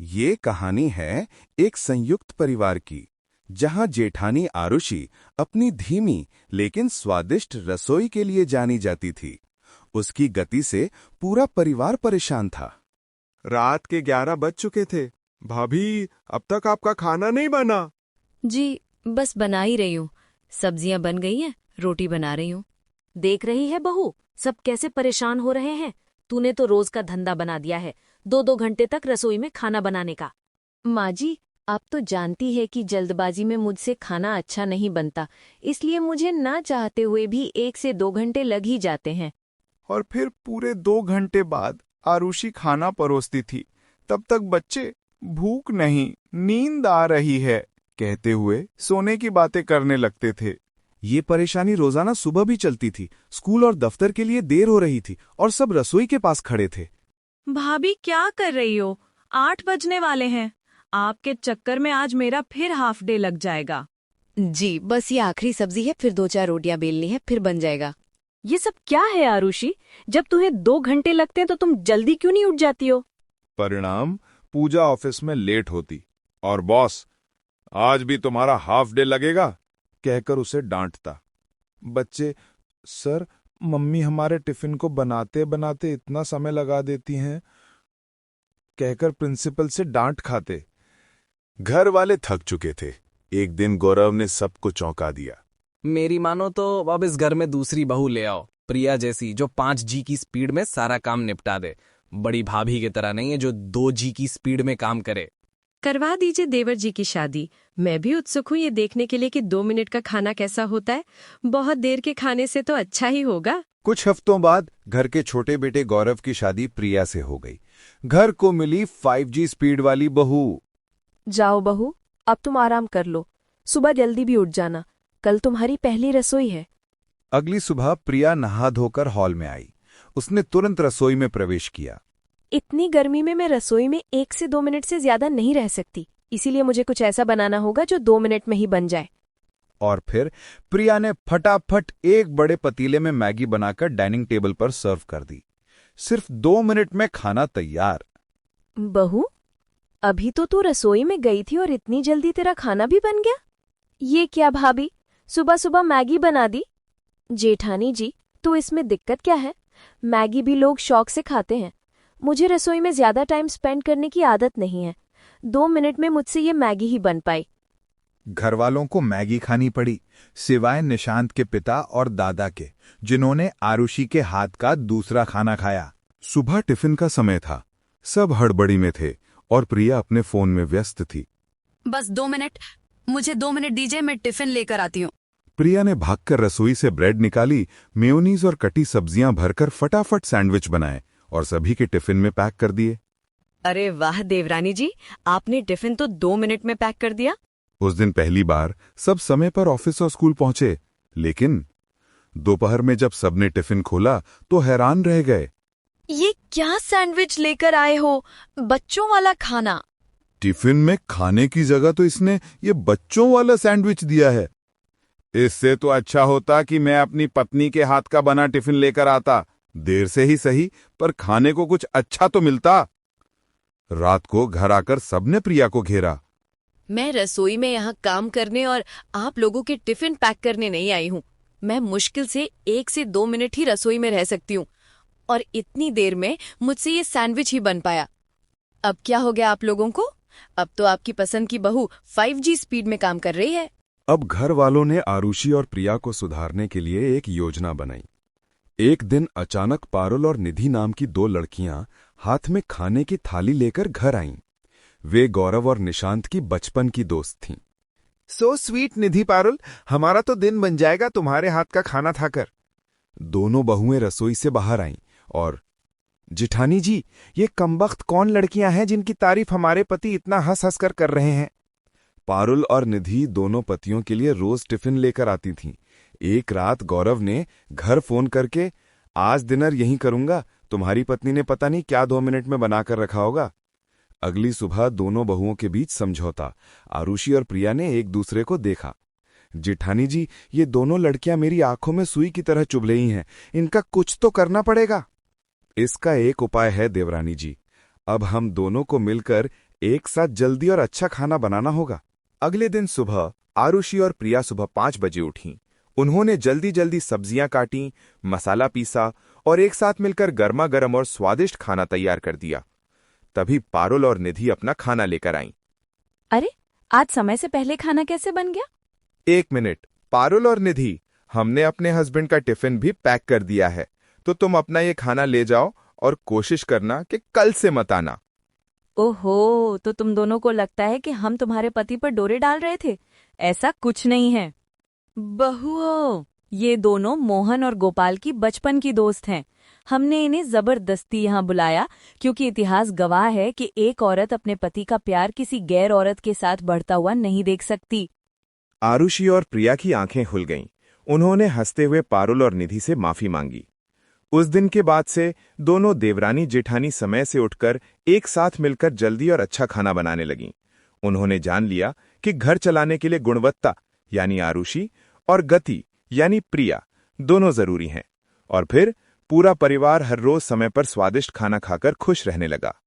ये कहानी है एक संयुक्त परिवार की, जहां जेठानी आरुषि अपनी धीमी लेकिन स्वादिष्ट रसोई के लिए जानी जाती थी। उसकी गति से पूरा परिवार परेशान था। रात के 11 बज चुके थे। भाभी, अब तक आपका खाना नहीं बना? जी, बस बना ही रही हूँ। सब्जियां बन गई हैं, रोटी बना रही हूँ। देख रही है बहू, सब कैसे परेशान हो रहे हैं। तूने तो रोज का धंधा बना दिया है, 2-2 घंटे तक रसोई में खाना बनाने का। माँ जी, आप तो जानती है कि जल्दबाजी में मुझसे खाना अच्छा नहीं बनता, इसलिए मुझे ना चाहते हुए भी 1 से 2 घंटे लग ही जाते हैं। और फिर पूरे 2 घंटे बाद आरुषि खाना परोसती थी। तब तक बच्चे भूख नहीं, नींद आ रही है कहते हुए सोने की बातें करने लगते थे। ये परेशानी रोजाना सुबह भी चलती थी। स्कूल और दफ्तर के लिए देर हो रही थी और सब रसोई के पास खड़े थे। भाभी, क्या कर रही हो? 8 बजने वाले हैं। आपके चक्कर में आज मेरा फिर हाफ डे लग जाएगा। जी, बस ये आखिरी सब्जी है, फिर 2-4 रोटियां बेलनी है, फिर बन जाएगा। ये सब क्या है आरुषि? जब तुम्हें 2 घंटे लगते हैं तो तुम जल्दी क्यों नहीं उठ जाती हो? परिणाम, पूजा ऑफिस में लेट होती और बॉस, आज भी तुम्हारा हाफ डे लगेगा कहकर उसे डांटता। बच्चे, सर, मम्मी हमारे टिफिन को बनाते बनाते इतना समय लगा देती हैं कहकर प्रिंसिपल से डांट खाते। घर वाले थक चुके थे। एक दिन गौरव ने सबको चौंका दिया। मेरी मानो तो अब इस घर में दूसरी बहू ले आओ, प्रिया जैसी, जो 5G की स्पीड में सारा काम निपटा दे। बड़ी भाभी की तरह नहीं है जो 2G की स्पीड में काम करे। करवा दीजिए देवर जी की शादी। मैं भी उत्सुक हूँ ये देखने के लिए कि 2 मिनट का खाना कैसा होता है। बहुत देर के खाने से तो अच्छा ही होगा। कुछ हफ्तों बाद घर के छोटे बेटे गौरव की शादी प्रिया से हो गई। घर को मिली 5G स्पीड वाली बहू। जाओ बहू, अब तुम आराम कर लो। सुबह जल्दी भी उठ जाना, कल तुम्हारी पहली रसोई है। अगली सुबह प्रिया नहा धोकर हॉल में आई। उसने तुरंत रसोई में प्रवेश किया। इतनी गर्मी में मैं रसोई में 1 से 2 मिनट से ज्यादा नहीं रह सकती, इसीलिए मुझे कुछ ऐसा बनाना होगा जो 2 मिनट में ही बन जाए। और फिर प्रिया ने फटाफट एक बड़े पतीले में मैगी बनाकर डाइनिंग टेबल पर सर्व कर दी। सिर्फ 2 मिनट में खाना तैयार। बहू, अभी तो तू रसोई में गई थी और इतनी जल्दी तेरा खाना भी बन गया? ये क्या भाभी, सुबह सुबह मैगी बना दी? जेठानी जी, तो इसमें दिक्कत क्या है? मैगी भी लोग शौक से खाते हैं। मुझे रसोई में ज्यादा टाइम स्पेंड करने की आदत नहीं है। 2 मिनट में मुझसे ये मैगी ही बन पाई। घर वालों को मैगी खानी पड़ी, सिवाय निशांत के पिता और दादा के, जिन्होंने आरुषि के हाथ का दूसरा खाना खाया। सुबह टिफिन का समय था। सब हड़बड़ी में थे और प्रिया अपने फोन में व्यस्त थी। बस 2 मिनट, मुझे 2 मिनट दीजिए, मैं टिफिन लेकर आती हूँ। प्रिया ने भागकर रसोई से ब्रेड निकाली, मेयोनीज और कटी सब्जियां भरकर फटाफट सैंडविच बनाए और सभी के टिफिन में पैक कर दिए। अरे वाह देवरानी जी, आपने टिफिन तो 2 मिनट में पैक कर दिया। उस दिन पहली बार सब समय पर ऑफिस और स्कूल पहुंचे, लेकिन दोपहर में जब सबने टिफिन खोला तो हैरान रह गए। ये क्या सैंडविच लेकर आए हो? बच्चों वाला खाना। टिफिन में खाने की जगह तो इसने ये बच्चों वाला सैंडविच दिया है। इससे तो अच्छा होता कि मैं अपनी पत्नी के हाथ का बना टिफिन लेकर आता। देर से ही सही, पर खाने को कुछ अच्छा तो मिलता। रात को घर आकर सबने प्रिया को घेरा। मैं रसोई में यहाँ काम करने और आप लोगों के टिफिन पैक करने नहीं आई हूँ। मैं मुश्किल से 1 से 2 मिनट ही रसोई में रह सकती हूँ, और इतनी देर में मुझसे ये सैंडविच ही बन पाया। अब क्या हो गया आप लोगों को? अब तो आपकी पसंद की बहू 5G स्पीड में काम कर रही है। अब घर वालों ने आरुषि और प्रिया को सुधारने के लिए एक योजना बनाई। एक दिन अचानक पारुल और निधि नाम की 2 लड़कियां हाथ में खाने की थाली लेकर घर आईं। वे गौरव और निशांत की बचपन की दोस्त थीं। सो स्वीट निधि पारुल, हमारा तो दिन बन जाएगा तुम्हारे हाथ का खाना खाकर। दोनों बहुएं रसोई से बाहर आईं और, जिठानी जी, ये कमबख्त कौन लड़कियां हैं जिनकी तारीफ हमारे पति इतना हंस हंस कर रहे हैं? पारुल और निधि दोनों पतियों के लिए रोज टिफिन लेकर आती थीं। एक रात गौरव ने घर फोन करके, आज डिनर यहीं करूंगा, तुम्हारी पत्नी ने पता नहीं क्या 2 मिनट में बनाकर रखा होगा। अगली सुबह दोनों बहुओं के बीच समझौता। आरुषि और प्रिया ने एक दूसरे को देखा। जेठानी जी, ये दोनों लड़कियां मेरी आंखों में सुई की तरह चुभ रही हैं, इनका कुछ तो करना पड़ेगा। इसका एक उपाय है देवरानी जी। अब हम दोनों को मिलकर एक साथ जल्दी और अच्छा खाना बनाना होगा। अगले दिन सुबह आरुषि और प्रिया सुबह 5 बजे उठीं। उन्होंने जल्दी जल्दी सब्जियां काटी, मसाला पीसा और एक साथ मिलकर गर्मा गर्म और स्वादिष्ट खाना तैयार कर दिया। तभी पारुल और निधि अपना खाना लेकर आईं। अरे, आज समय से पहले खाना कैसे बन गया? 1 मिनट, पारुल और निधि, हमने अपने हस्बैंड का टिफिन भी पैक कर दिया है, तो तुम अपना ये खाना ले जाओ और कोशिश करना कि कल से मत आना। ओहो, तो तुम दोनों को लगता है कि हम तुम्हारे पति पर डोरे डाल रहे थे? ऐसा कुछ नहीं है। बहुओं, ये दोनों मोहन और गोपाल की बचपन की दोस्त हैं। हमने इन्हें जबरदस्ती यहाँ बुलाया क्योंकि इतिहास गवाह है कि एक औरत अपने पति का प्यार किसी गैर औरत के साथ बढ़ता हुआ नहीं देख सकती। आरुषि और प्रिया की आंखें खुल गईं। उन्होंने हंसते हुए पारुल और निधि से माफी मांगी। उस दिन के बाद से दोनों देवरानी जेठानी समय से उठकर एक साथ मिलकर जल्दी और अच्छा खाना बनाने लगीं। उन्होंने जान लिया कि घर चलाने के लिए गुणवत्ता यानी आरुषि और गति यानी प्रिया दोनों जरूरी हैं। और फिर पूरा परिवार हर रोज समय पर स्वादिष्ट खाना खाकर खुश रहने लगा।